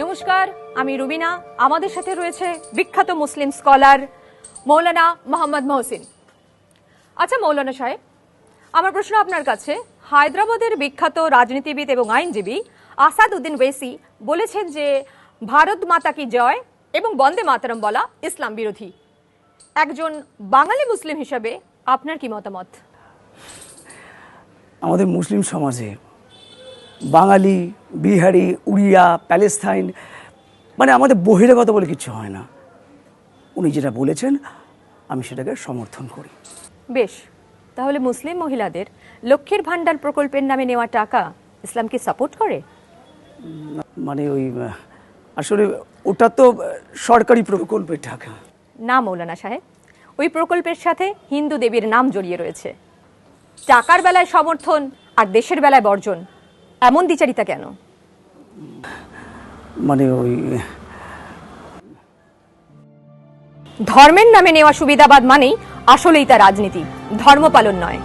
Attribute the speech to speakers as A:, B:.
A: নমস্কার, আমি রুবিনা। আমাদের সাথে রয়েছে বিখ্যাত মুসলিম স্কলার মৌলানা মোহাম্মদ মহসিন। আচ্ছা মৌলানা সাহেব, আমার প্রশ্ন আপনার কাছে। হায়দ্রাবাদের বিখ্যাত রাজনীতিবিদ এবং আইনজীবী আসাদ উদ্দিন ওয়েসি বলেছেন যে ভারত মাতা কি জয় এবং বন্দে মাতরম বলা ইসলাম বিরোধী। একজন বাঙালি মুসলিম হিসেবে আপনার কি মতামত?
B: আমাদের মুসলিম সমাজে বাঙালি, বিহারি, উড়িয়া, প্যালেস্তাইন মানে আমাদের বহিরাগত বলে কিছু হয় না। উনি যেটা বলেছেন আমি সেটাকে সমর্থন করি।
A: বেশ, তাহলে মুসলিম মহিলাদের লক্ষ্মীর ভান্ডার প্রকল্পের নামে নেওয়া টাকা ইসলামকে সাপোর্ট করে?
B: মানে আসলে ওটা তো সরকারি প্রকল্পের টাকা
A: না মৌলানা সাহেব, ওই প্রকল্পের সাথে হিন্দু দেবীর নাম জড়িয়ে রয়েছে। টাকার বেলায় সমর্থন আর দেশের বেলায় বর্জন, এমন দ্বিচারিতা কেন?
B: মানে
A: ধর্মের নামে নেওয়া সুবিধাবাদ মানেই আসলেই তা রাজনীতি, ধর্ম পালন নয়।